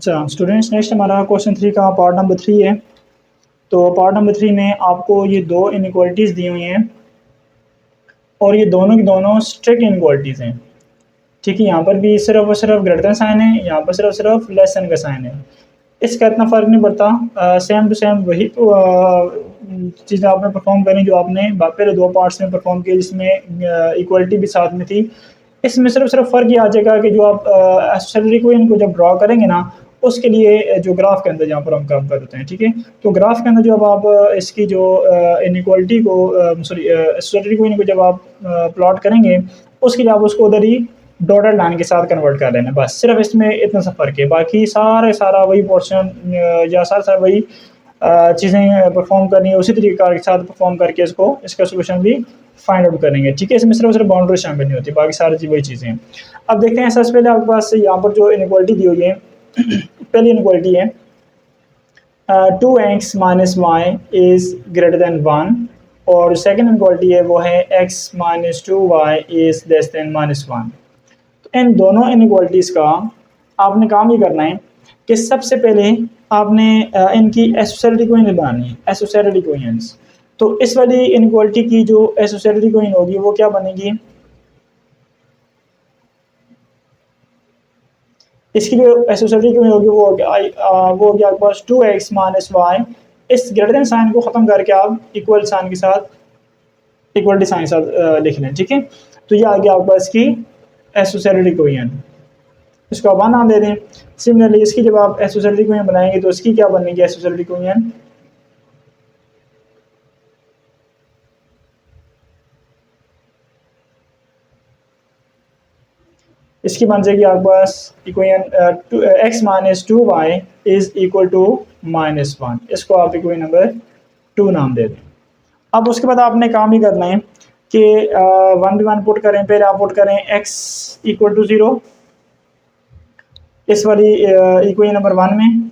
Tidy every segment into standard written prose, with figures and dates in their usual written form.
अच्छा students, next हमारा question 3 का पार्ट नंबर 3 है। तो पार्ट नंबर 3 में आपको ये दो इनइक्वालिटीज़ दी हुई हैं और ये दोनों की दोनों स्ट्रिक्ट इनइक्वालिटीज़ हैं। ठीक है, यहाँ पर भी सिर्फ और सिर्फ ग्रेटर देन साइन है, यहाँ पर सिर्फ सिर्फ लेस देन का साइन है। इसका इतना फ़र्क नहीं पड़ता, सेम टू सेम वही तो चीज़ें आपने परफॉर्म करी जो आपने पहले दो पार्ट्स में परफॉर्म किए, जिसमें इक्वलिटी भी साथ में थी। इसमें सिर्फ सिर्फ फ़र्क ये आ जाएगा कि जो आप सैलरी को इनको जब ड्रॉ करेंगे ना, उसके लिए जो ग्राफ के अंदर जहाँ पर हम काम करते हैं, ठीक है, तो ग्राफ के अंदर जब आप इसकी जो इनइक्वालिटी को सॉरी सैलरी को इनको जब आप प्लॉट करेंगे, उसके लिए आप उसको उधर ही डॉटेड लाइन के साथ कन्वर्ट कर लेना, बस सिर्फ इसमें इतना सा फ़र्क है। बाकी सारा वही पोर्शन या सारा वही चीज़ें परफॉर्म करनी है, उसी तरीके के साथ परफॉर्म करके इसका सोल्यूशन भी फाइंड आउट करेंगे। ठीक है, इसमें सिर्फ सिर्फ बाउंड्री शामिल नहीं होती, बाकी सारी वही चीज़ें हैं। अब देखते हैं, सबसे पहले आपके पास यहाँ पर जो इनइक्वालिटी दी हुई है पहली इनइक्वालिटी है 2x minus Y is greater than 1, और सेकेंड इनइक्वालिटी है वो है x minus 2y is less than minus 1। तो इन दोनों इनइक्वालिटीज़ का आपने काम ये करना है कि सबसे पहले आपने इनकी एसोसिएटेड इक्वेशन बनानी है, एसोसिएटेड इक्वेशंस। तो इस वाली इनइक्वालिटी की जो एसोसिएटेड इक्वेशन होगी वो क्या बनेगी, इसकी जो एसोसिएटेड इक्वेशन होगी वो होगी आपके पास 2x माइनस वाई। इस ग्रेटर देन साइन को ख़त्म करके आप इक्वल साइन के साथ इक्वलिटी साइन के साथ लिख लें। ठीक है, तो ये आ गया आपके पास की एसोसिएटेड इक्वेशन, इसको आप नाम दे दें। सिमिलरली इसकी जब आप एसोसिएटेड इक्वेशन बनाएंगे तो इसकी क्या बनेगी एसोसिएटेड इक्वेशन, इसकी बन जाएगी आपके पास equation x minus 2y is equal to minus 1। इसको आप इक्वेशन नंबर 2 नाम दे दें। अब उसके बाद आपने काम ही करना है कि 1 पुट करें, पहले आप पुट करें x इक्वल टू 0 इस वाली इक्वेशन नंबर 1 में,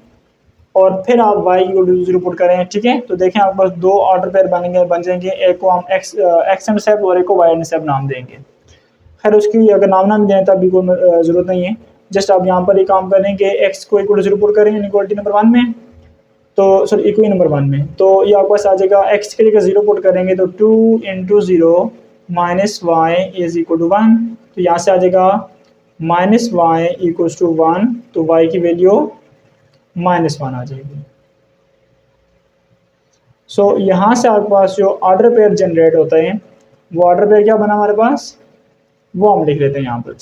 और फिर आप y इक्वल टू 0 पुट करें। ठीक है, तो देखें आपके पास दो ऑर्डर पेयर बन जाएंगे, एक को हम x इंटरसेप्ट और एक को y इंटरसेप्ट नाम देंगे। खैर उसकी अगर नाम ना भी दें तब भी कोई ज़रूरत नहीं है, जस्ट आप यहाँ पर ही काम करें कि x को इक्वल टू 0 पुट करें इक्वलिटी नंबर 1 में, तो सॉरी इक्वेशन नंबर 1 में, तो ये आपके पास आ जाएगा x के जगह 0 पुट करेंगे तो 2 into 0 minus Y is equal to 1। तो यहाँ से आ जाएगा माइनस वाई इक्वल टू 1, तो y की वैल्यू माइनस 1 आ जाएगी। सो यहाँ से आपके पास जो ऑर्डर पेयर जनरेट होता है वो ऑर्डर पेयर क्या बना हमारे पास, वो हम लिख लेते हैं यहाँ पर।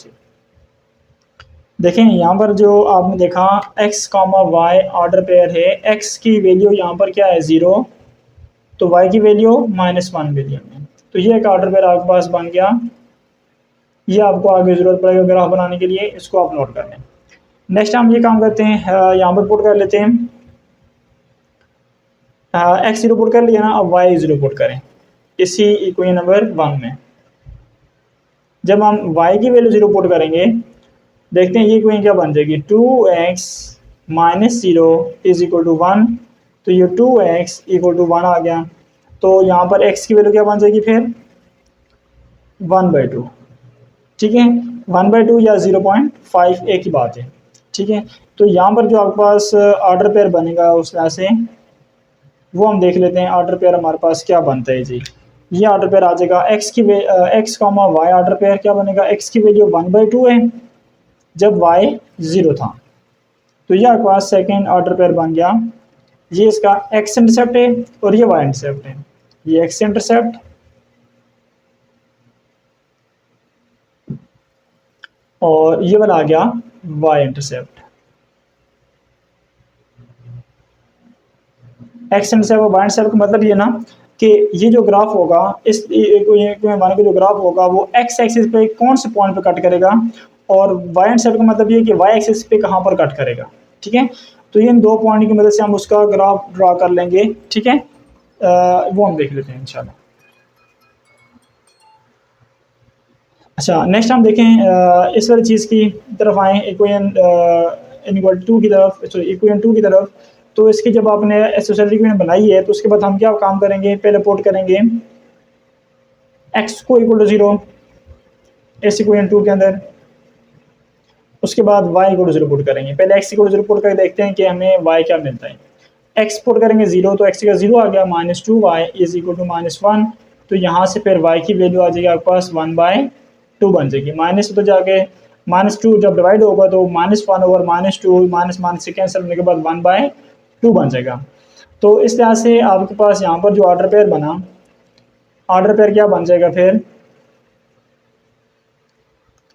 देखें यहाँ पर जो आपने देखा x comma Y order pair है, x की वैल्यू यहाँ पर क्या है 0, तो y की वैल्यू माइनस 1 वैल्यू में, तो ये एक ऑर्डर पेयर आपके पास बन गया। ये आपको आगे ज़रूरत पड़ेगा ग्राफ बनाने के लिए, इसको आप नोट कर लें। नेक्स्ट हम ये काम करते हैं, यहाँ पर पुट कर लेते हैं x 0 पुट कर लिया ना, अब y 0 पुट करें इसी इक्वेशन नंबर 1 में। जब हम y की वैल्यू 0 पुट करेंगे, देखते हैं ये इक्वेशन क्या बन जाएगी, 2x minus 0 is equal to 1, तो ये 2x इक्वल टू 1 आ गया। तो यहाँ पर x की वैल्यू क्या बन जाएगी फिर 1/2। ठीक है, 1/2 या 0.5 एक ही बात है। ठीक है, तो यहाँ पर जो आपके पास ऑर्डर पेयर बनेगा उस तरह से वो हम देख लेते हैं। ऑर्डर पेयर हमारे पास क्या बनता है जी, ये ऑर्डर पेयर आ जाएगा x comma Y order pair क्या बनेगा, x की वैल्यू 1/2 है जब y 0 था, तो ये आपके पास सेकेंड ऑर्डर पेयर बन गया। ये इसका x इंटरसेप्ट है और ये y इंटरसेप्ट है, ये x इंटरसेप्ट और ये वाला आ गया y इंटरसेप्ट। x इंटरसेप्ट और y इंटरसेप्ट का मतलब ये ना कि ये जो ग्राफ होगा इस मान के जो ग्राफ होगा वो x एक्सिस पे कौन से पॉइंट पे कट करेगा, और y इंटरसेप्ट का मतलब ये कि y एक्सिस पे कहाँ पर कट करेगा। ठीक है, तो ये इन दो पॉइंट की मदद से हम उसका ग्राफ ड्रा कर लेंगे। ठीक है, वो हम देख लेते हैं इंशाल्लाह। अच्छा नेक्स्ट हम देखें इस वाली चीज़ की तरफ आएँ, इक्वेशन इक्वल टू की तरफ, सॉरी इक्वेशन 2 की तरफ। तो इसकी जब आपने एसोसिएटेड इक्वेशन बनाई है तो उसके बाद हम क्या काम करेंगे, पहले पुट करेंगे x को इक्वल टू 0 इस इक्वेशन 2 के अंदर, उसके बाद वाई को 0 पुट करेंगे। पहले एक्स को 0 पुट करके देखते हैं कि हमें वाई क्या मिलता है। एक्स पुट करेंगे 0 तो एक्स का 0 आ गया, -2y इज इक्वल टू -1। तो यहाँ से फिर y की वैल्यू आ जाएगी आपके पास 1/2 बन जाएगी। माइनस तो जाके -2 जब डिवाइड होगा तो -1 ओवर -2 माइनस माइनस से कैंसिल होने के बाद 1/2 बन जाएगा। तो इस तरह से आपके पास यहाँ पर जो ऑर्डर पेयर बना, ऑर्डर पेयर क्या बन जाएगा फिर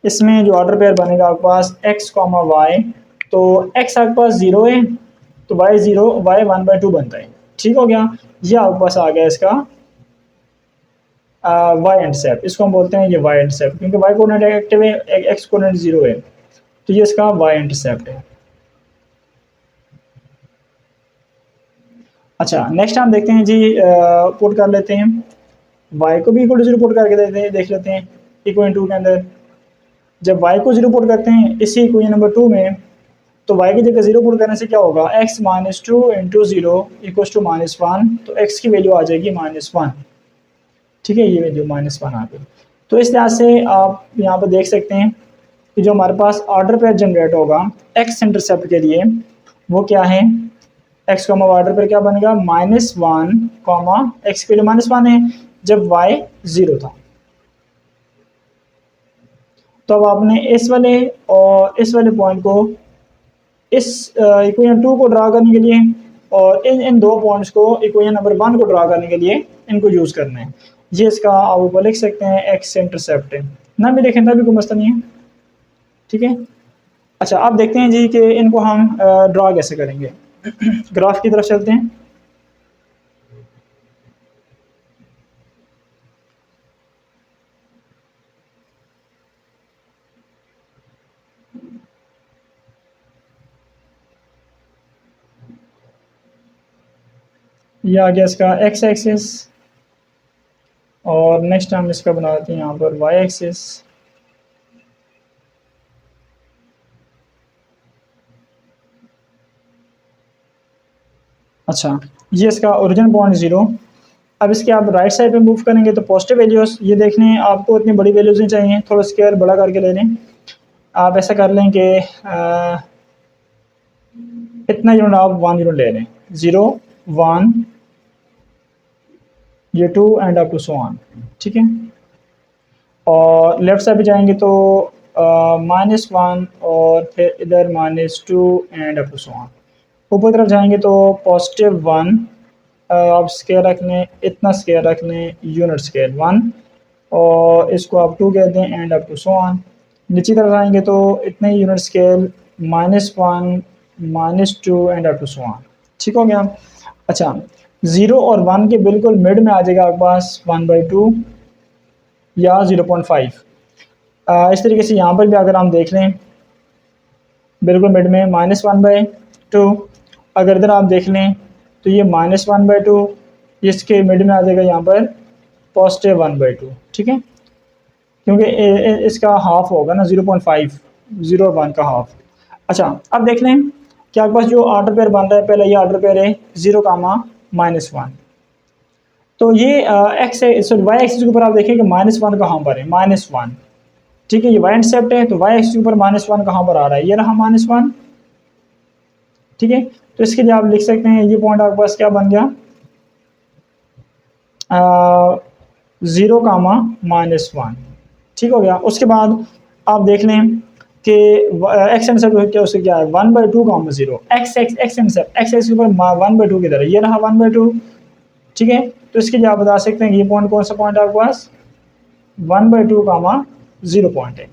इसमें जो ऑर्डर पेयर बनेगा आपके पास x कॉमा वाई। तो x आपके पास 0 है तो y 0 y 1/2 बनता है। ठीक हो गया, ये आपके पास आ गया इसका y इंटरसेप्ट। इसको हम बोलते हैं ये y इंटरसेप्ट, क्योंकि y कोऑर्डिनेट एक्टिव है, x कोऑर्डिनेट 0 है, तो ये इसका y इंटरसेप्ट है। अच्छा, नेक्स्ट हम देखते हैं जी, पुट कर लेते हैं y को भी इक्वल टू 0 पुट करके देख लेते हैं इक्वेशन 2 के अंदर। जब y को 0 पुट करते हैं इसी इक्वेशन नंबर 2 में, तो y की जगह 0 पुट करने से क्या होगा, x -2 इंटू 0 इक्वल टू -1। तो x की वैल्यू आ जाएगी -1। ठीक है, ये वैल्यू -1 आ गई। तो इस तरह से आप यहाँ पर देख सकते हैं कि जो हमारे पास ऑर्डर पेयर जनरेट होगा x इंटरसेप्ट के लिए वो क्या है, x कॉमा ऑर्डर पेयर क्या बनेगा -1 कॉमा x के लिए -1 है जब y 0 था। तो अब आपने इस वाले और इस वाले पॉइंट को इस इक्वेशन 2 को ड्रा करने के लिए और इन दो पॉइंट्स को इक्वेशन नंबर 1 को ड्रा करने के लिए इनको यूज़ करना है। ये इसका आप ऊपर लिख सकते हैं एक्स इंटरसेप्ट है ना, भी देखें तभी कोई मसला नहीं है। ठीक है, अच्छा आप देखते हैं जी कि इनको हम ड्रा कैसे करेंगे। ग्राफ की तरफ चलते हैं। ये आ गया इसका एक्स एक्सिस और नेक्स्ट हम इसका बनाते हैं यहाँ पर वाई एक्सिस। अच्छा, ये इसका ओरिजिन पॉइंट 0। अब इसके आप राइट साइड पे मूव करेंगे तो पॉजिटिव वैल्यूज ये देखने हैं आपको, इतनी बड़ी वैल्यूज नहीं चाहिए, थोड़ा स्केयर बड़ा करके ले लें। आप ऐसा कर लें कि इतना यूनिट आप 1 यूनिट ले लें, 0 1 ये 2 and up to so on. ठीक है, और लेफ्ट साइड पे जाएंगे तो -1 और फिर इधर -2 and up to so on. ऊपर तरफ जाएंगे तो +1 आप स्केयर रख लें, इतना स्केयर रख लें यूनिट स्केयर 1 और इसको आप 2 कह दें and up to so on. नीचे तरफ आएंगे तो इतने unit scale -1 -2 and up to so on. ठीक हो गया। अच्छा, 0 और 1 के बिल्कुल मिड में आ जाएगा आपके पास 1/2 या 0.5। इस तरीके से यहाँ पर भी अगर हम देख लें बिल्कुल मिड में -1/2, अगर इधर आप देख लें तो ये -1/2, इसके मिड में आ जाएगा यहाँ पर +1/2। ठीक है, क्योंकि इसका हाफ होगा ना 0.5, 0 और 1 का हाफ। अच्छा, अब देख लें कि आपके पास जो ऑर्डर पेयर बन रहा है, पहले ये ऑर्डर पेयर है 0, -1। तो ये एक्स सॉरी वाई एक्सिस के ऊपर आप देखिए कि -1 कहाँ पर है, -1। ठीक है, ये वाई इंटरसेप्ट है तो वाई एक्सिस के ऊपर -1 कहाँ पर आ रहा है, ये रहा -1। ठीक है, तो इसके लिए आप लिख सकते हैं ये पॉइंट आपके पास क्या बन गया, 0, -1। ठीक हो गया। उसके बाद आप देख लें कि एक्स इंटरसेप्ट क्या उससे क्या है 1/2, 0 x x x intercept x x के ऊपर 1/2 की तरह ये रहा 1/2। ठीक है, तो इसके लिए आप बता सकते हैं कि ये पॉइंट कौन सा पॉइंट है आपके पास 1/2, 0 पॉइंट है।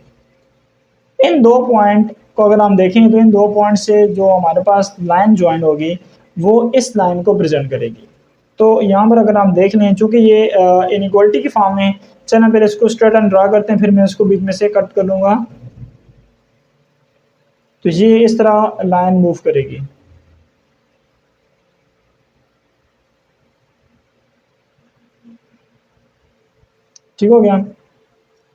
इन दो पॉइंट को अगर हम देखें तो इन दो पॉइंट से जो हमारे पास लाइन ज्वाइन होगी वो इस लाइन को प्रेजेंट करेगी। तो यहाँ पर अगर हम देख लें चूँकि ये इनइक्वालिटी की फॉर्म में, चलो फिर इसको स्ट्रेट एंड ड्रा करते हैं, फिर मैं इसको बीच में से कट कर लूँगा। तो ये इस तरह लाइन मूव करेगी। ठीक हो गया,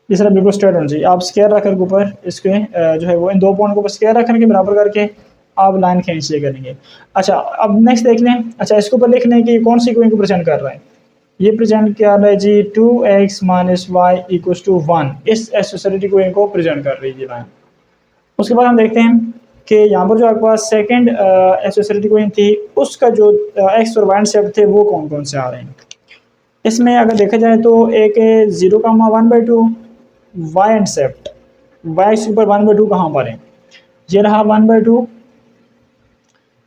इस तरह बिल्कुल स्ट्रेट होना चाहिए। आप स्केयर रख कर ऊपर इसके जो है वो इन दो पॉइंट को ऊपर स्केयर रखने के बराबर करके आप लाइन खींच लिया करेंगे। अच्छा, अब नेक्स्ट देख लें। अच्छा, इसके ऊपर लिख लें कि कौन सी इक्वेशन को प्रेजेंट कर रहा है। ये प्रेजेंट क्या रहा है जी 2x - y = 1, इस एसोसिएटेड इक्वेशन को प्रेजेंट कर रही है लाइन। उसके बाद हम देखते हैं कि यहाँ पर जो आपके पास सेकंड एसोसिएटेड इक्वेशन थी उसका जो एक्स और वाई इंटरसेप्ट थे वो कौन कौन से आ रहे हैं। इसमें अगर देखा जाए तो एक है 0,1/2 वाई इंटरसेप्ट, वाई एक्स के ऊपर 1/2 कहाँ पर है, ये रहा 1/2।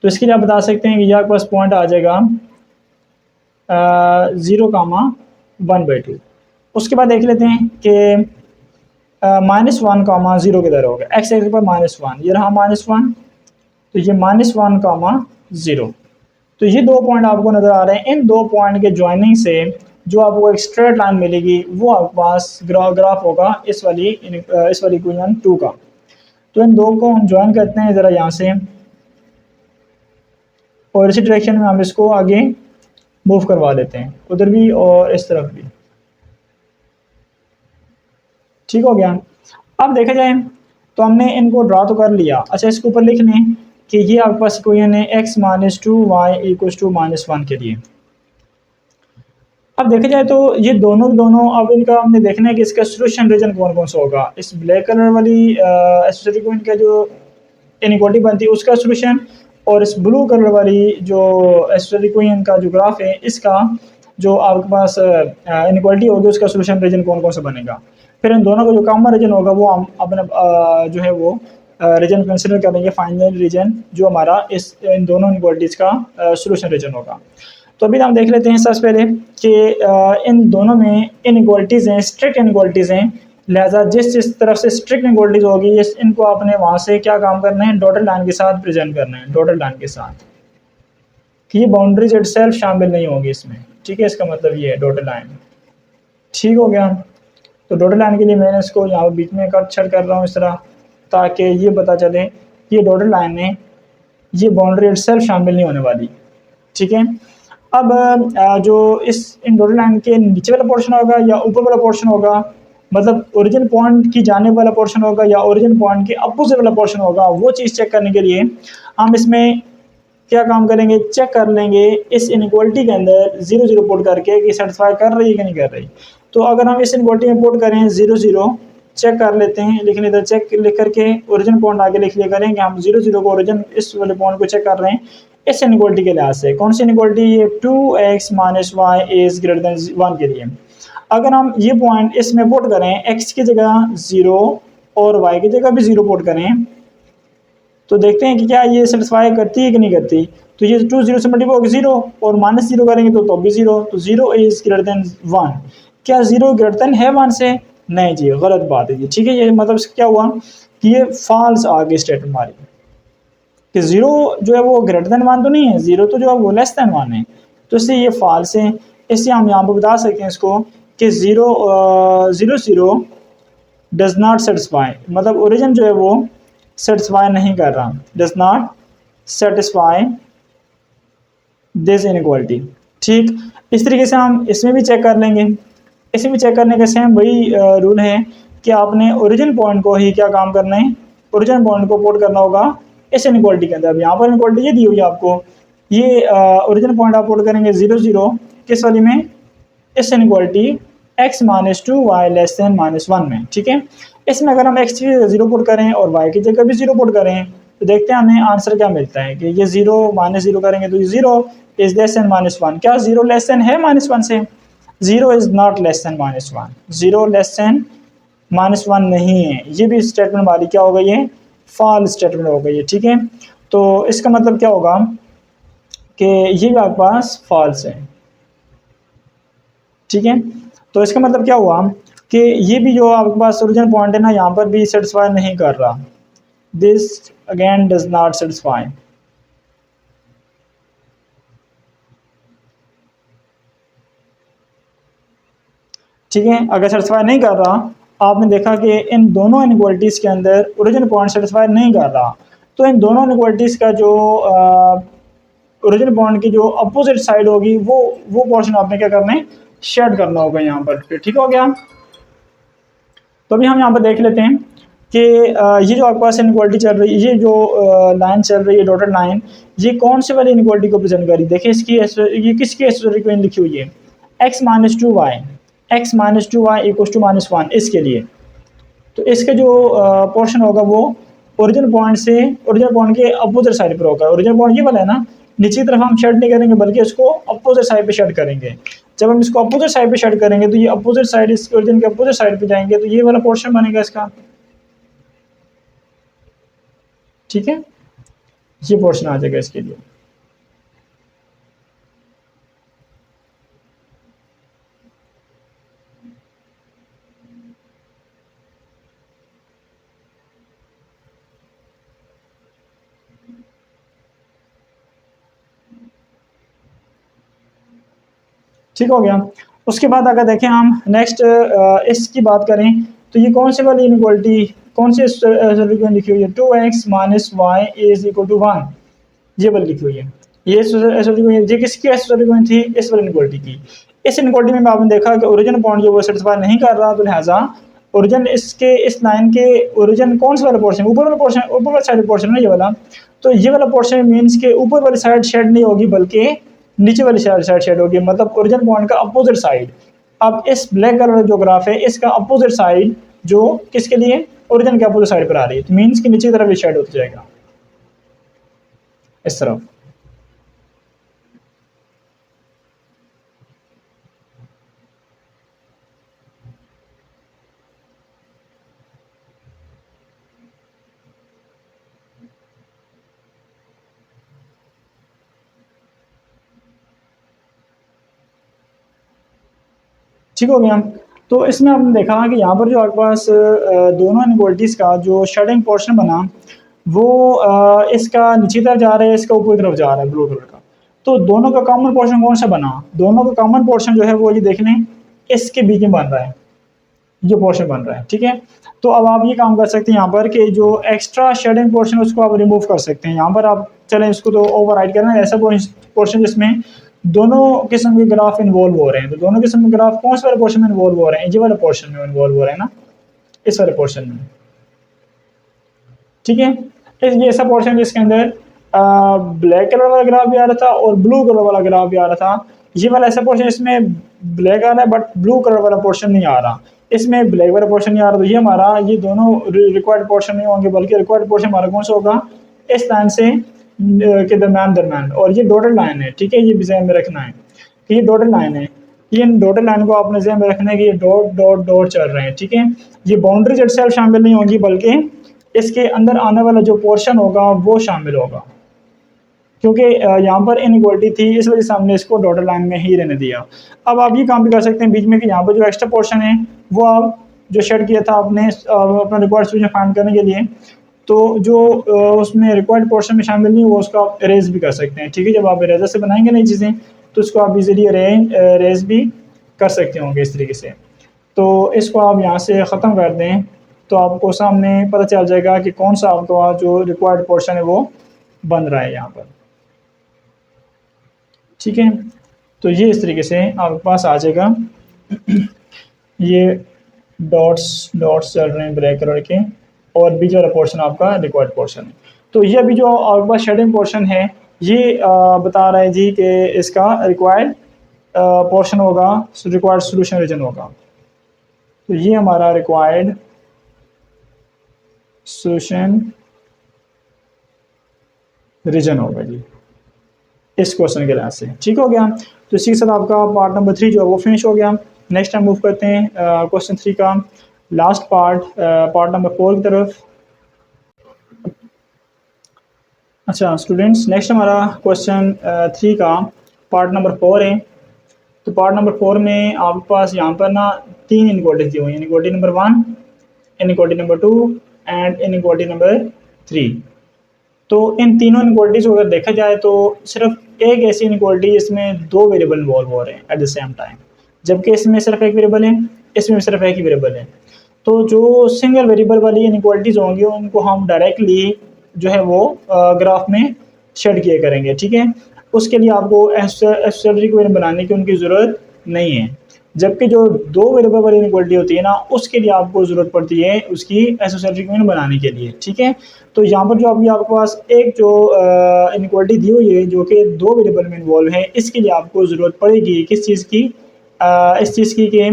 तो इसके लिए आप बता सकते हैं कि यहाँ आपके पास पॉइंट आ जाएगा 0,1/2। उसके बाद देख लेते हैं कि -1,0 किधर होगा, एक्स एक्स पर -1, ये रहा -1, तो ये -1,0। तो ये दो पॉइंट आपको नज़र आ रहे हैं। इन दो पॉइंट के ज्वाइनिंग से जो आपको एक स्ट्रेट लाइन मिलेगी वो आपके पास ग्राफ होगा इस वाली इक्वेशन 2 का। तो इन दो को हम ज्वाइन करते हैं ज़रा यहाँ से, और इसी डायरेक्शन में हम इसको आगे मूव करवा देते हैं, उधर भी और इस तरफ भी। ठीक हो गया। अब देखा जाए तो हमने इनको ड्रा तो कर लिया। अच्छा, इसके ऊपर लिख लें कि ये आपके पास इक्वेशन है x-2y=-1 के लिए। अब देखा जाए तो ये दोनों अब इनका हमने देखना है कि इसका सॉल्यूशन रीजन कौन कौन सा होगा। इस ब्लैक कलर वाली एसोसिएटेड इक्वेशन का जो इनइक्वालिटी बनती है उसका सॉल्यूशन, और इस ब्लू कलर वाली जो एसोसिएटेड इक्वेशन का जो ग्राफ है इसका जो आपके पास इनइक्वालिटी होगी उसका सॉल्यूशन रीजन कौन कौन सा बनेगा। फिर इन दोनों का जो कॉमन रीजन होगा वो हम अपने जो है वो रीजन कंसिडर करेंगे, फाइनल रीजन जो हमारा इन दोनों इनइक्वालिटीज़ का सॉल्यूशन रीजन होगा। तो अभी हम देख लेते हैं सबसे पहले कि इन दोनों में इनइक्वालिटीज़ हैं, स्ट्रिक्ट इनइक्वालिटीज़ हैं, लिहाजा जिस तरफ से स्ट्रिक्ट इनइक्वालिटीज़ होगी इनको आपने वहाँ से क्या काम करना है, डॉटेड लाइन के साथ प्रेजेंट करना है, डॉटेड लाइन के साथ कि ये बाउंड्रीज इटसेल्फ शामिल नहीं होगी इसमें। ठीक है, इसका मतलब ये है डॉटेड लाइन। ठीक हो गया। तो डॉटेड लाइन के लिए मैंने इसको यहाँ बीच में कट छट कर रहा हूँ इस तरह, ताकि ये पता चले कि ये डॉटेड लाइन है, ये बाउंड्री इटसेल्फ शामिल नहीं होने वाली। ठीक है। अब जो इन डॉटेड लाइन के नीचे वाला पोर्शन होगा या ऊपर वाला पोर्शन होगा, मतलब ओरिजिन पॉइंट की जाने वाला पोर्शन होगा या ओरिजिन पॉइंट के अपोजिट वाला पोर्शन होगा, वो चीज़ चेक करने के लिए हम इसमें क्या काम करेंगे, चेक कर लेंगे इस इनइक्वालिटी के अंदर 0 0 पुट करके कि सेटिस्फाई कर रही है कि नहीं कर रही। तो अगर हम इस इनइक्वालिटी में पुट करें 0 0, चेक कर लेते हैं, लिख लेते हैं, चेक लिख करके ओरिजिन पॉइंट आगे लिख लिया करें कि हम 0 0 को ओरिजिन इस वाले पॉइंट को चेक कर रहे हैं इस इनइक्वालिटी के लिहाज से। कौन सी इनइक्वालिटी, ये 2x - y > 1 के लिए। अगर हम ये पॉइंट इसमें पुट करें, x की जगह 0 और y की जगह भी 0 पुट करें, तो देखते हैं कि क्या ये सेटिस्फाई करती है कि नहीं करती। तो ये 2 0 से मल्टीप्लाई होगी 0 और -0 करेंगे तो भी 0, तो 0 > 1। क्या 0 ग्रेटर है 1 से? नहीं जी, गलत बात है जी। ठीक है, ये मतलब क्या हुआ कि ये फॉल्स आ गई स्टेटमेंट हमारी कि 0 जो है वो ग्रेटर देन 1 तो नहीं है, 0 तो जो है वो लेस देन 1 है, तो इसलिए ये फॉल्स है। इसलिए हम यहाँ पर बता सकते हैं इसको कि 0 0 डज नॉट सेटिस्फाई, मतलब ओरिजिन जो है वो सेटिस्फाई नहीं कर रहा, does not satisfy this inequality. ठीक, इस तरीके से हम इसमें भी चेक कर लेंगे। इसमें भी चेक करने का सेम वही रूल है कि आपने ओरिजिन पॉइंट को ही क्या काम करना है, ओरिजिन पॉइंट को पुट करना होगा इस इनइक्वालिटी के अंदर। अब यहाँ पर इनइक्वालिटी ये दी हुई है आपको, ये ओरिजिन पॉइंट आप पुट करेंगे 0 0 किस वाली में, इस इनइक्वालिटी x - 2y < -1 में। ठीक है, इसमें अगर हम x की 0 पुट करें और y की जगह भी 0 पुट करें तो देखते हैं हमें आंसर क्या मिलता है कि ये 0 -0 करेंगे तो 0 < -1। क्या 0 लेस देन है -1 से? 0 is not less than -1, 0 less than -1 नहीं है। ये भी स्टेटमेंट हमारी क्या हो गई है, फॉल्स स्टेटमेंट हो गई है। ठीक है, तो इसका मतलब क्या होगा कि ये भी आपके पास फॉल्स है। ठीक है, तो इसका मतलब क्या हुआ कि ये भी जो आपके पास ओरिजिन पॉइंट है ना, यहाँ पर भी सेटिस्फाई नहीं कर रहा, this again does not satisfy. ठीक है, अगर सेटिस्फाई नहीं कर रहा, आपने देखा कि इन दोनों इनइक्वालिटीज़ के अंदर ओरिजिन पॉइंट सेटिस्फाई नहीं कर रहा, तो इन दोनों इनइक्वालिटीज़ का जो ओरिजिन पॉइंट की जो अपोजिट साइड होगी वो पोर्शन आपने क्या करना है, शेड करना होगा यहाँ पर। ठीक हो गया। तो अभी हम यहाँ पर देख लेते हैं कि ये जो आपके पास इनइक्वालिटी चल रही है, ये जो लाइन चल रही है डॉटेड लाइन, ये कौन से वाली इनइक्वालिटी को प्रेजेंट करी। देखिए इसकी ये किसकी एसोसिएटेड इक्वेशन लिखी हुई है, x - 2y = -1 इसके लिए। तो इसका जो पोर्शन होगा वो ओरिजिनल पॉइंट से ओरिजिनल पॉइंट के अपोजिट साइड पर होगा। ओरिजिनल पॉइंट ये वाला है ना, नीचे की तरफ हम शेड नहीं करेंगे बल्कि इसको अपोजिट साइड पे शेड करेंगे। जब हम इसको अपोजिट साइड पे शेड करेंगे तो ये अपोजिट साइड इसके ओरिजिन के अपोजिट साइड पे जाएंगे तो ये वाला पोर्शन बनेगा इसका, ठीक है, ये पोर्शन आ जाएगा इसके लिए। ठीक हो गया। उसके बाद अगर देखें हम नेक्स्ट इसकी बात करें तो ये कौन सी वाली इनइक्वालिटी, कौन सी सॉल्यूशन लिखी हुई है, 2x minus Y is equal to 1, ये वाली लिखी हुई है। ये किसकी सॉल्यूशन थी, इस वाली इनइक्वालिटी की। इस इनइक्वालिटी में आपने देखा कि ओरिजिन पॉइंट जो वो सेटिस्फाई नहीं कर रहा, तो लिहाजा ओरिजिन इसके इस लाइन के ओरिजिन कौन सा वाला पोर्शन, ऊपर वाला पोर्शन, ऊपर वाला साइड पोर्शन है ये वाला, तो ये वाला पोर्शन मीन्स के ऊपर वाली साइड शेड नहीं होगी बल्कि नीचे वाली साइड शेड होगी, मतलब ओरिजिन पॉइंट का अपोजिट साइड। अब इस ब्लैक कलर जो ग्राफ है इसका अपोजिट साइड जो किसके लिए, ओरिजिन के अपोजिट साइड पर आ रही है, तो मीन्स की नीचे की तरफ ये शेड होता जाएगा इस तरफ। ठीक हो गया। तो इसमें आपने देखा कि यहाँ पर जो आपके पास दोनों इनइक्वालिटीज़ का जो शेडिंग पोर्शन बना वो इसका नीचे तरफ जा रहा है, इसका ऊपर तरफ जा रहा है ब्लू कलर का। तो दोनों का कॉमन पोर्शन कौन सा बना, दोनों का कॉमन पोर्शन जो है वो ये देख लें इसके बीच में बन रहा है, जो पोर्शन बन रहा है, ठीक है। तो अब आप ये काम कर सकते हैं यहाँ पर कि जो एक्स्ट्रा शेडिंग पोर्शन उसको आप रिमूव कर सकते हैं। यहाँ पर आप चलें इसको तो ओवरराइड करना है, ऐसा पोर्शन जिसमें दोनों किस्म के ग्राफ इन्वॉल्व हो रहे हैं। तो दोनों किस्म के ग्राफ कौन से वाले पोर्शन में इन्वॉल्व हो रहे हैं, ये वाले पोर्शन में इन्वॉल्व हो रहे हैं ना, इस वाले पोर्शन में, ठीक है। ये ऐसा पोर्शन जिसके अंदर ब्लैक कलर वाला ग्राफ भी आ रहा था और ब्लू कलर वाला ग्राफ भी आ रहा था। ये वाला ऐसा पोर्शन इसमें ब्लैक आ रहा है बट ब्लू कलर वाला पोर्शन नहीं आ रहा, इसमें ब्लैक वाला पोर्शन नहीं आ रहा। तो ये हमारा ये दोनों रिक्वायर्ड पोर्शन नहीं होंगे बल्कि रिक्वायर्ड पोर्शन हमारा कौन सा होगा, इस लाइन से के दरम्यान और ये डॉटेड लाइन है, ठीक है। ये भी ध्यान में रखना है कि ये डॉटेड लाइन है, ये इन डॉटेड लाइन को आपने ध्यान में रखना है कि ये डॉट डॉट डॉट चल रहे हैं, ठीक है। ये बाउंड्रीज इटसेल्फ शामिल नहीं होंगी बल्कि इसके अंदर आने वाला जो पोर्शन होगा वो शामिल होगा, क्योंकि यहाँ पर इनइक्वालिटी थी इस वजह से हमने इसको डॉटेड लाइन में ही रहने दिया। अब आप ये काम भी कर सकते हैं बीच में कि यहाँ पर जो एक्स्ट्रा पोर्शन है वो आप जो शेड किया था आपने अपना रिक्वायर्ड सॉल्यूशन फाइंड करने के लिए, तो जो उसमें रिक्वायर्ड पोर्शन में शामिल नहीं वो उसको आप इरेज भी कर सकते हैं, ठीक है। जब आप इरेजर से बनाएंगे नई चीज़ें तो उसको आप इजीली इरेज भी कर सकते होंगे इस तरीके से। तो इसको आप यहाँ से ख़त्म कर दें तो आपको सामने पता चल जाएगा कि कौन सा आपका जो रिक्वायर्ड पोर्शन है वो बन रहा है यहाँ पर, ठीक है। तो ये इस तरीके से आपके पास आ जाएगा। ये डॉट्स डॉट्स चल रहे हैं ब्लैक कलर के और बीच वाला पोर्शन आपका रिक्वायर्ड पोर्शन है। तो ये अभी जो आपके पास शेडिंग पोर्शन है ये बता रहा है जी कि इसका रिक्वायर्ड पोर्शन होगा, रिक्वायर्ड सोल्यूशन रीजन होगा। तो ये हमारा रिक्वायर्ड सोल्यूशन रीजन होगा जी इस क्वेश्चन के लिहाज से, ठीक हो गया। तो इसी के साथ आपका पार्ट नंबर 3 जो है वो फिनिश हो गया। नेक्स्ट हम मूव करते हैं क्वेश्चन 3 का लास्ट पार्ट, पार्ट नंबर 4 की तरफ। अच्छा स्टूडेंट्स, नेक्स्ट हमारा क्वेश्चन 3 का पार्ट नंबर 4 है। तो पार्ट नंबर 4 में आपके पास यहाँ पर ना 3 इनइक्वालिटीज दी हुई हैं, inequality number 1, inequality number 2 and inequality number 3। तो इन तीनों इनइक्वालिटीज़ को अगर देखा जाए तो सिर्फ एक ऐसी इनइक्वालिटी इसमें 2 वेरिएबल इन्वॉल्व हो रहे हैं एट द सेम टाइम, जबकि इसमें सिर्फ एक वेरिएबल है, इसमें सिर्फ एक ही वेरिएबल है। तो जो सिंगल वेरिएबल वाली इनइक्वालिटीज़ होंगी उनको हम डायरेक्टली जो है वो ग्राफ में शेड किया करेंगे, ठीक है। उसके लिए आपको एक्सेलरी इक्वेशन बनाने की उनकी ज़रूरत नहीं है, जबकि जो 2 वेरिएबल वाली इनइक्वालिटी होती है ना उसके लिए आपको ज़रूरत पड़ती है उसकी एक्सेलरी इक्वेशन बनाने के लिए, ठीक है। तो यहाँ पर जो अभी आपके पास एक जो इनइक्वालिटी दी हुई है जो कि 2 वेरिएबल में इन्वॉल्व है, इसके लिए आपको ज़रूरत पड़ेगी किस चीज़ की, इस चीज़ की कि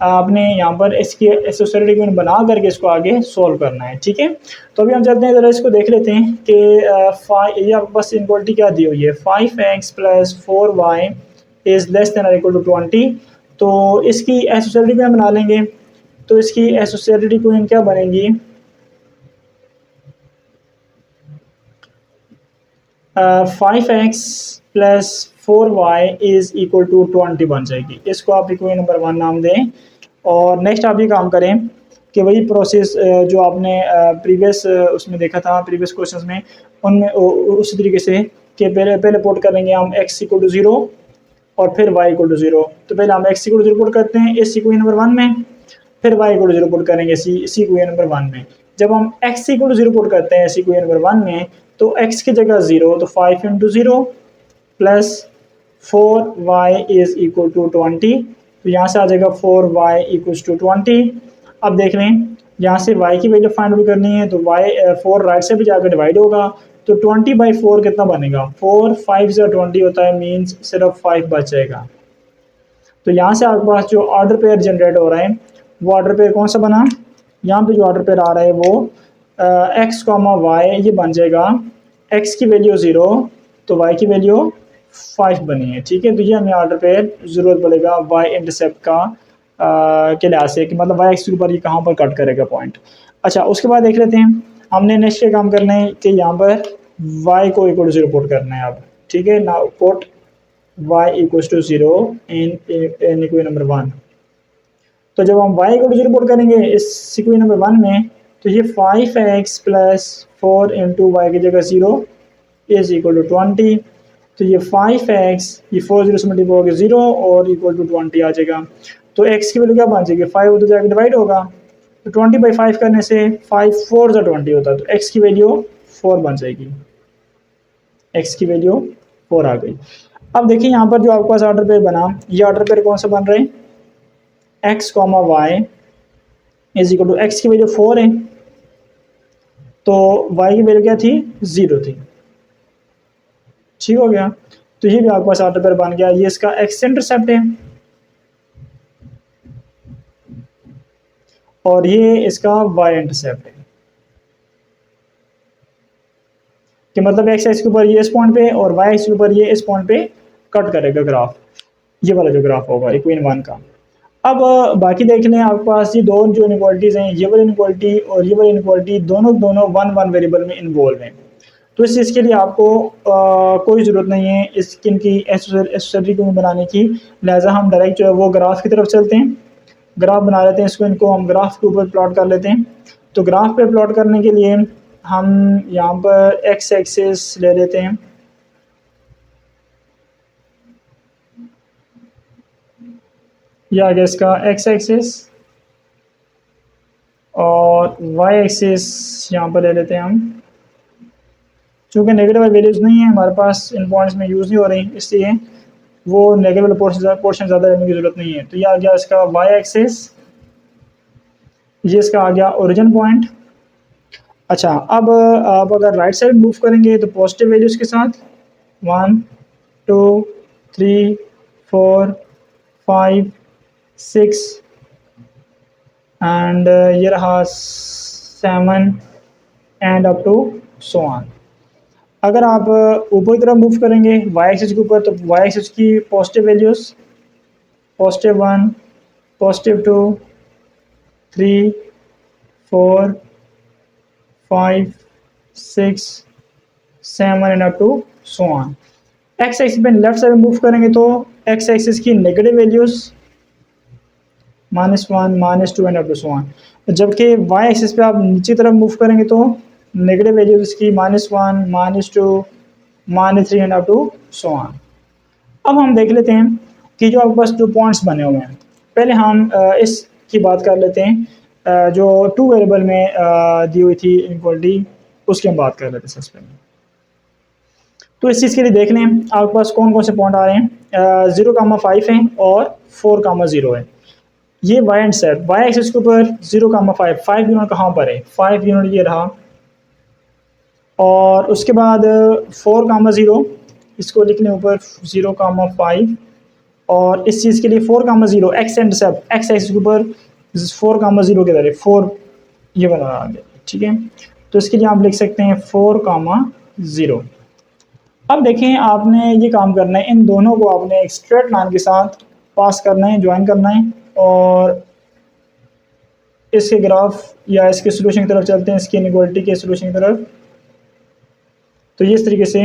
आपने यहाँ पर इसकी एसोसिएटेड इक्वेशन बना करके इसको आगे सॉल्व करना है, ठीक है। तो अभी हम चलते हैं, ज़रा इसको देख लेते हैं कि ये आपके पास इनक्वालिटी क्या दी हुई है, 5x + 4y is less then और इक्वल टू 20। तो इसकी एसोसिएटेड इक्वेशन बना लेंगे। तो इसकी एसोसिएटेड इक्वेशन क्या बनेगी, 5x + 4y is equal to 20 बन जाएगी। इसको आप इक्वेशन नंबर 1 नाम दें। और नेक्स्ट आप ये काम करें कि वही प्रोसेस जो आपने प्रीवियस उसमें देखा था, प्रीवियस क्वेश्चंस में, उनमें उसी तरीके से कि पहले पहले पुट करेंगे हम x = 0 और फिर y = 0। तो पहले हम x = 0 पुट करते हैं इस इक्वेशन नंबर 1 में, फिर y = 0 पुट करेंगे इसी इक्वेशन नंबर 1 में। जब हम x = 0 पुट करते हैं इसी इक्वेशन नंबर 1 में, तो x की जगह 0, तो 5 × 0 + 4y इज़ इक्वल टू 20। तो यहाँ से आ जाएगा 4y = 20। अब देख लें, यहाँ से y की वैल्यू फाइंड आउट करनी है, तो y 4 राइट से भी जाकर डिवाइड होगा, तो 20/4 कितना बनेगा, 4 5 × 20 होता है, मीन्स सिर्फ 5 बच जाएगा। तो यहाँ से आपके पास जो ऑर्डर पेयर जनरेट हो रहा है वो ऑर्डर पेयर कौन सा बना, यहाँ पे जो ऑर्डर पेयर आ रहा है वो x, y, ये बन जाएगा x की वैल्यू 0 तो y की वैल्यू 5 बनी है, ठीक है। तो ये हमें ऑर्डर पेयर ज़रूरत पड़ेगा y इंटरसेप्ट का के लिहाज से, कि मतलब y एक्स के ऊपर ये कहाँ पर कट करेगा पॉइंट। अच्छा, उसके बाद देख लेते हैं हमने नेक्स्ट ये काम करना है कि यहाँ पर y को = 0 पुट करना है अब, ठीक है। Now put y = 0 in equation number 1। तो जब हम y = 0 पुट करेंगे इस इक्वेशन नंबर 1 में, तो ये 5x + 4 × y की जगह 0 इज़ इक्वल टू 20। तो ये 5x, ये 4 0 से मल्टीप्लाई होकर 0 और इक्वल टू 20 आ जाएगा। तो x की वैल्यू क्या बन जाएगी, 5 उधर जाकर डिवाइड होगा, तो 20/5 करने से 5 4 × 20 होता है, तो x की वैल्यू 4 बन जाएगी, x की वैल्यू 4 आ गई। अब देखिए यहाँ पर जो आपके पास ऑर्डर पेयर बना, ये ऑर्डर पेयर कौन सा बन रहा है, x, y is equal to x की वैल्यू 4 है, तो y की वैल्यू क्या थी, 0 थी, ठीक हो गया। तो ये भी आपके पास ऑर्डर पेयर बन गया। ये इसका x इंटरसेप्ट है और ये इसका y इंटरसेप्ट है, कि मतलब x एक्सिस के ऊपर ये इस पॉइंट पे और y एक्सिस के ऊपर ये इस पॉइंट पे कट करेगा ग्राफ, ये वाला जो ग्राफ होगा इक्वेशन 1 का। अब बाकी देख लें, आपके पास ये दो जो इनक्वालिटीज़ हैं, ये वाली इनक्वालिटी और ये वाली इनक्वालिटी दोनों 1 वेरिएबल में इन्वॉल्व हैं। तो इस चीज़ के लिए आपको कोई ज़रूरत नहीं है इनकी एसोसिएटेड इक्वेशन बनाने की, लिहाजा हम डायरेक्ट जो है वो ग्राफ की तरफ चलते हैं, ग्राफ बना लेते हैं, इसको इनको हम ग्राफ के ऊपर प्लॉट कर लेते हैं। तो ग्राफ पे प्लॉट करने के लिए हम यहाँ पर एक्स एक्सिस ले लेते हैं, यह आ गया इसका एक्स एक्सिस, और वाई एक्सिस यहाँ पर ले लेते हैं हम। चूँकि नेगेटिव वैल्यूज़ नहीं है हमारे पास, इन पॉइंट्स में यूज़ नहीं हो रही, इसलिए वो नेगेटिव पोर्शन ज़्यादा लेने की ज़रूरत नहीं है। तो ये आ गया इसका वाई एक्सिस, ये इसका आ गया ओरिजिन पॉइंट। अच्छा, अब आप अगर राइट साइड मूव करेंगे तो पॉजिटिव वैल्यूज़ के साथ 1 2 3 4 5 6 एंड ये रहा 7 and up to so on. अगर आप ऊपर की तरफ मूव करेंगे वाई एक्सिस के ऊपर, तो वाई एक्सिस की positive values +1 +2 3 4 5 6 7 and up to so on. X axis पे लेफ्ट साइड में मूव करेंगे तो एक्स एक्सिस की negative values -1 -2 and up to so on. जबकि वाई एक्सिस पे आप नीचे तरफ मूव करेंगे तो नेगेटिव वैल्यूज़ इसकी -1 -2 -3 and up to so on. अब हम देख लेते हैं कि जो आपके पास 2 पॉइंट्स बने हुए हैं, पहले हम इसकी बात कर लेते हैं जो 2 वेरिएबल में दी हुई थी इनक्वालिटी, उसकी हम बात कर लेते हैं सबसे पहले। तो इस चीज़ के लिए देख लें आपके पास कौन कौन से पॉइंट आ रहे हैं, 0,5 है और 4,0 है। ये Y and set, Y axis के ऊपर 0,5 5 यूनिट कहाँ पर है, 5 यूनिट ये रहा, और उसके बाद 4,0 इसको लिख लें ऊपर 0,5, और इस चीज़ के लिए 4,0 एक्स इंटरसेप्ट एक्स एक्सिस के ऊपर 4,0 के तरह 4 ये बना आगे, ठीक है। तो इसके लिए आप लिख सकते हैं 4,0। अब देखें आपने ये काम करना है, इन दोनों को आपने एक स्ट्रेट लाइन के साथ पास करना है, ज्वाइन करना है, और इसके ग्राफ या इसके सोल्यूशन की तरफ चलते हैं, इसकी इनइक्वालिटी के सोल्यूशन की तरफ। तो ये इस तरीके से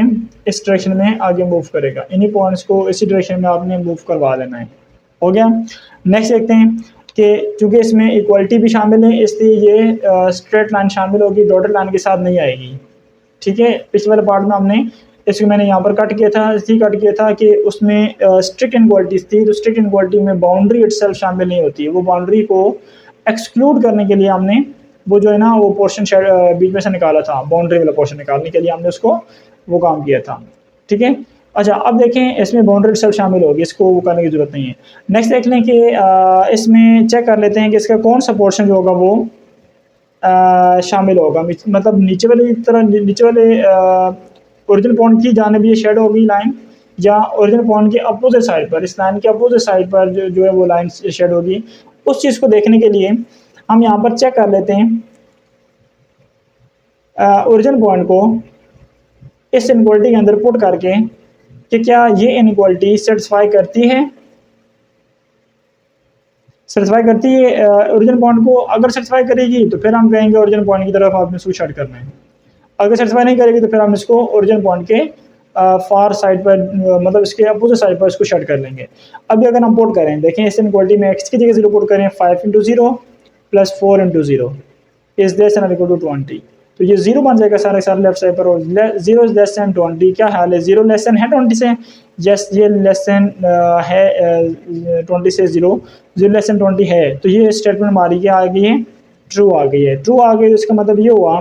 इस डायरेक्शन में आगे मूव करेगा, इन्हीं पॉइंट्स को इसी डायरेक्शन में आपने मूव करवा लेना है। हो गया। नेक्स्ट देखते हैं कि चूंकि इसमें इक्वालिटी भी शामिल है, इसलिए ये स्ट्रेट लाइन शामिल होगी, डॉटेड लाइन के साथ नहीं आएगी, ठीक है। पिछले वाले पार्ट में हमने इसको मैंने यहाँ पर कट किया था, इसलिए कट किया था कि उसमें स्ट्रिक्ट इनक्वालिटीज थी, तो स्ट्रिक्ट इनक्वालिटी में बाउंड्री इटसेल्फ शामिल नहीं होती है, वो बाउंड्री को एक्सक्लूड करने के लिए हमने वो जो है ना वो पोर्शन बीच में से निकाला था, बाउंड्री वाला पोर्शन निकालने के लिए हमने उसको वो काम किया था, ठीक है। अच्छा अब देखें इसमें बाउंड्री इटसेल्फ शामिल होगी, इसको वो करने की जरूरत नहीं है। नेक्स्ट देख लें कि इसमें चेक कर लेते हैं कि इसका कौन सा पोर्शन जो होगा वो शामिल होगा, मतलब नीचे वाले तरह नीचे वाले ओरिजिनल पॉइंट की जानिब ये शेड होगी लाइन, या ओरिजिनल पॉइंट के अपोजिट साइड पर, इस लाइन के अपोजिट साइड पर जो है वो लाइन शेड होगी। उस चीज़ को देखने के लिए हम यहाँ पर चेक कर लेते हैं ओरिजिनल पॉइंट को इस इनक्वालिटी के अंदर पुट करके कि क्या ये इनक्वालिटी सेटिस्फाई करती है, सेटिस्फाई करती है ओरिजिनल पॉइंट को। अगर सेटिस्फाई करेगी तो फिर हम कहेंगे ओरिजिनल पॉइंट की तरफ आपने इसको शट करना है, अगर सेटिस्फाई नहीं करेगी तो फिर हम इसको ओरिजिनल पॉइंट के फार साइड पर मतलब इसके अपोजिट साइड पर इसको शट कर लेंगे। अभी अगर हम पुट करें, देखें इस इनक्वालिटी में एक्स की जगह 0 पुट करें, 5 × 0 + 4 × 0 is less than equal to 20, तो ये 0 बन जाएगा सारे सारे लेफ्ट साइड पर, और 0 इज लेस देन 20। क्या हाल है, 0 लेस देन है 20 से, यस ये लेस देन है 20 से, 0 लेस देन 20 है, तो ये स्टेटमेंट हमारी क्या आ गई है, ट्रू आ गई है। ट्रू आ गई तो इसका मतलब ये हुआ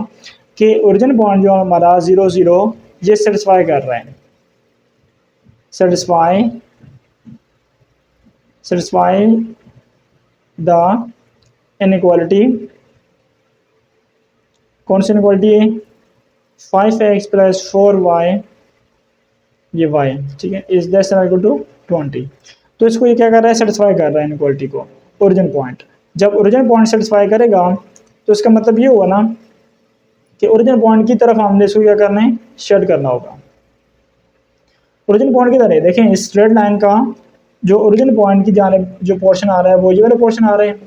कि ओरिजिनल पॉइंट जो हमारा 0 0 ये सेटिस्फाई कर रहा है, सेटिस्फाई द इनइक्वालिटी। कौन सी इनइक्वालिटी है, 5x + 4y ये y, ठीक है, is less than equal to 20। तो इसको ये क्या कर रहा है, सेटिस्फाई कर रहा है इनइक्वालिटी को ओरिजिनल पॉइंट। जब ओरिजिनल पॉइंट सेटिस्फाई करेगा तो इसका मतलब ये हुआ ना कि ओरिजिनल पॉइंट की तरफ हमने इसको क्या करना है, शेड करना होगा। ओरिजिनल पॉइंट की तरह देखें इस स्ट्रेट लाइन का जो ओरिजिनल पॉइंट की जानिब जो पोर्शन आ रहा है वो ये वाला पोर्शन आ रहा है,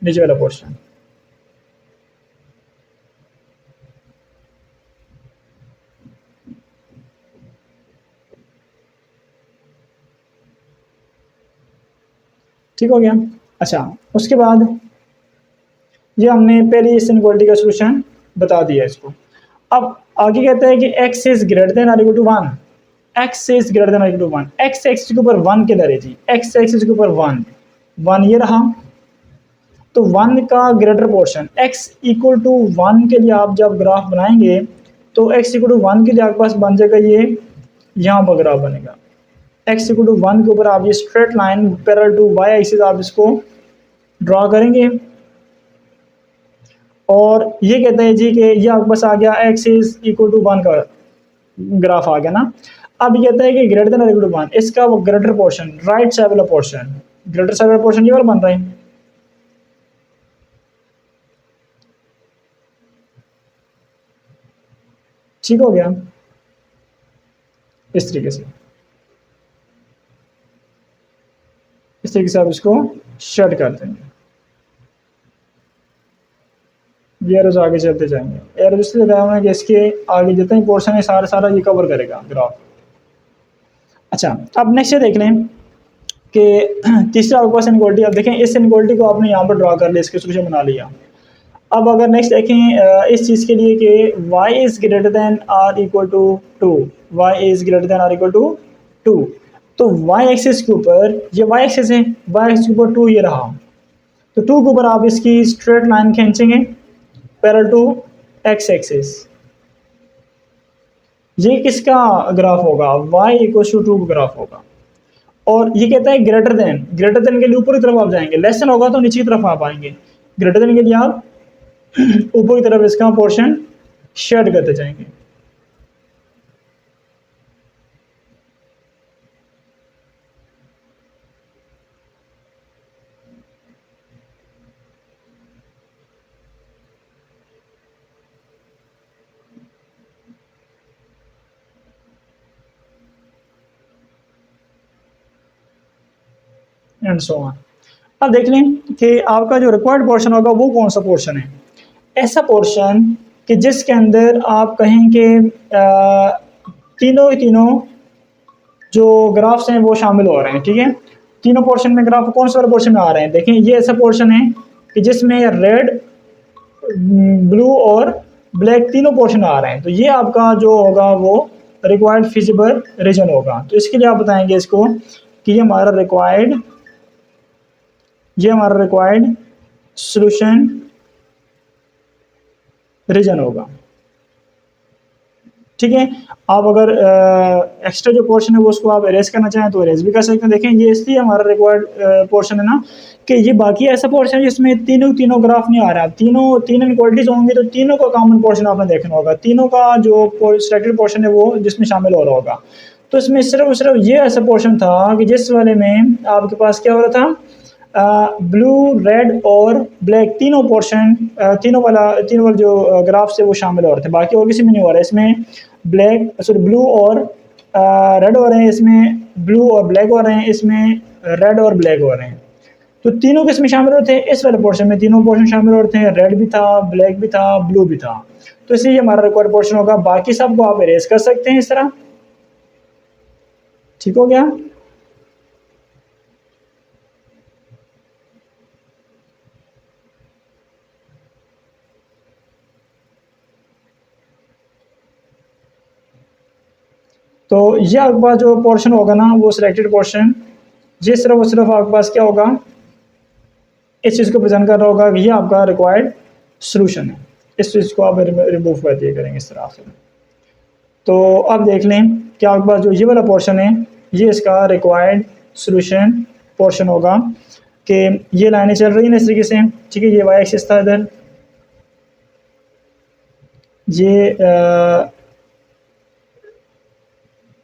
नीचे वाला पोर्शन। ठीक हो गया। अच्छा उसके बाद ये हमने पहले इस इनइक्वालिटी का सोल्यूशन बता दिया इसको। अब आगे कहता है कि x इज ग्रेटर देन और equal to 1, x is greater than और इक्वल टू 1, x एक्सिस के ऊपर 1 के दर जी, x एक्सिस के ऊपर 1 ये रहा, तो 1 का greater portion x equal to 1 के लिए आप जब ग्राफ बनाएंगे तो x इक्वल टू 1 के लिए आपके पास बन जाएगा ये यहाँ पर ग्राफ बनेगा, x इक्वल टू 1 के ऊपर आप ये straight line parallel to y axis आप इसको ड्रॉ करेंगे, और ये कहते हैं जी कि ये आपके पास आ गया x इज इक्वल टू 1 का ग्राफ आ गया ना। अब ये कहता है कि ग्रेटर देन और इक्वल टू 1, इसका वो ग्रेटर पोर्शन राइट साइड वाला पोर्शन, ग्रेटर साइड वाला पोर्शन ये वाला बन रहा है, ठीक हो गया। इस तरीके से आप इसको शेड कर देंगे, ये एरोज आगे चलते जाएंगे। एरोज इसलिए लगाया हुआ है कि इसके आगे जितने पोर्शन है सारा सारा ये कवर करेगा ग्राफ। अच्छा अब नेक्स्ट देख लें कि तीसरा आपके पास इनइक्वालिटी, अब देखें इस इनइक्वालिटी को आपने यहाँ पर ड्रॉ कर लिया, इसके सोल्यूशन बना लिया। अब अगर नेक्स्ट देखें इस चीज़ के लिए कि y इज ग्रेटर देन और equal to 2, y is greater than और इक्वल टू 2, तो y एक्सिस के ऊपर ये y एक्सिस है, y एक्सिस के ऊपर 2 ये रहा, तो 2 के ऊपर आप इसकी स्ट्रेट लाइन खींचेंगे पैरेलल टू x एक्सिस। ये किसका ग्राफ होगा, y इक्वल टू 2 का ग्राफ होगा। और ये कहता है ग्रेटर देन के लिए ऊपर की तरफ आप जाएंगे, लेस देन होगा तो नीचे की तरफ आप आएंगे, ग्रेटर देन के लिए आप ऊपर की तरफ इसका पोर्शन शेड करते जाएंगे। And so on. अब देख लें कि आपका जो रिक्वायर्ड पोर्शन होगा वो कौन सा पोर्शन है। ऐसा पोर्शन कि जिसके अंदर आप कहें कि तीनों के तीनों जो ग्राफ्स हैं वो शामिल हो रहे हैं, ठीक है। तीनों पोर्शन में ग्राफ कौन सा वाला पोर्शन में आ रहे हैं, देखें ये ऐसा पोर्शन है कि जिसमें रेड, ब्लू और ब्लैक तीनों पोर्शन आ रहे हैं। तो ये आपका जो होगा वो रिक्वायर्ड फिजिबल रीजन होगा। तो इसके लिए आप बताएंगे इसको कि ये हमारा रिक्वायर्ड सॉल्यूशन रीजन होगा, ठीक है। आप अगर एक्स्ट्रा जो पोर्शन है वो उसको आप इरेज करना चाहें तो इरेज भी कर सकते हैं। देखें ये इसलिए हमारा रिक्वायर्ड पोर्शन है ना कि ये बाकी ऐसा पोर्शन है जिसमें तीनों ग्राफ नहीं आ रहा है। तीन इनक्वालिटीज होंगी तो तीनों का कॉमन पोर्शन आपने देखना होगा, तीनों का जो सिलेक्टेड पोर्शन है वो जिसमें शामिल हो रहा होगा। तो इसमें सिर्फ ये ऐसा पोर्शन था कि जिस वाले में आपके पास क्या हो रहा था, ब्लू, रेड और ब्लैक तीनों पोर्शन, तीनों वाला जो ग्राफ से वो शामिल हो रहे थे, बाकी और किसी में नहीं हो रहा है। इसमें ब्लू और रेड हो रहे हैं, इसमें ब्लू और ब्लैक हो रहे हैं, इसमें रेड और ब्लैक हो रहे हैं। तो तीनों किसमें शामिल होते हैं, इस वाले पोर्शन में तीनों पोर्शन शामिल होते हैं, रेड भी था, ब्लैक भी था, ब्लू भी था। तो इसलिए हमारा रिक्वायर्ड पोर्शन होगा। बाकी सबको आप इरेज कर सकते हैं इस तरह, ठीक हो गया। तो ये आपके पास जो पोर्शन होगा ना वो सिलेक्टेड पोर्शन, ये सिर्फ आपके पास क्या होगा, इस चीज़ को प्रेजेंट कर रहा होगा कि ये आपका रिक्वायर्ड सॉल्यूशन है। इस चीज़ को आप रिमूव कर दिए करेंगे इस तरह से। तो अब देख लें कि आपके पास जो ये वाला पोर्शन है ये इसका रिक्वायर्ड सॉल्यूशन पोर्शन होगा कि ये लाइनें चल रही हैं इस तरीके से, ठीक है। ये वाई एक्सिस था इधर, ये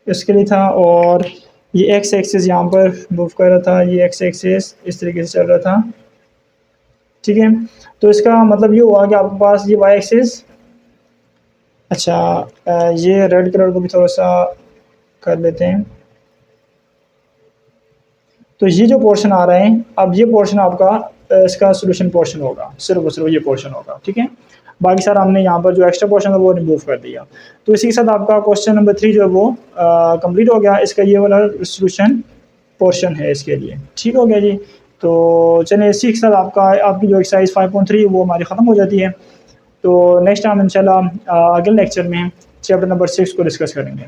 इसके लिए था, और ये एक्स एक्सिस यहाँ पर मूव कर रहा था, ये एक्स एक्सिस इस तरीके से चल रहा था, ठीक है। तो इसका मतलब ये हुआ कि आपके पास ये वाई एक्सिस, अच्छा ये रेड कलर को भी थोड़ा सा कर लेते हैं। तो ये जो पोर्शन आ रहा है, अब ये पोर्शन आपका इसका सॉल्यूशन पोर्शन होगा, सिर्फ ये पोर्शन होगा, ठीक है। बाकी सारा हमने यहाँ पर जो एक्स्ट्रा पोर्शन है वो रिमूव कर दिया। तो इसी के साथ आपका क्वेश्चन नंबर 3 जो है वो कंप्लीट हो गया। इसका ये वाला सॉल्यूशन पोर्शन है इसके लिए, ठीक हो गया जी। तो चलिए इसी के साथ आपकी जो एक्सरसाइज 5.3 वो हमारी ख़त्म हो जाती है। तो नेक्स्ट टाइम इंशाल्लाह अगले लेक्चर में चैप्टर नंबर 6 को डिस्कस करेंगे।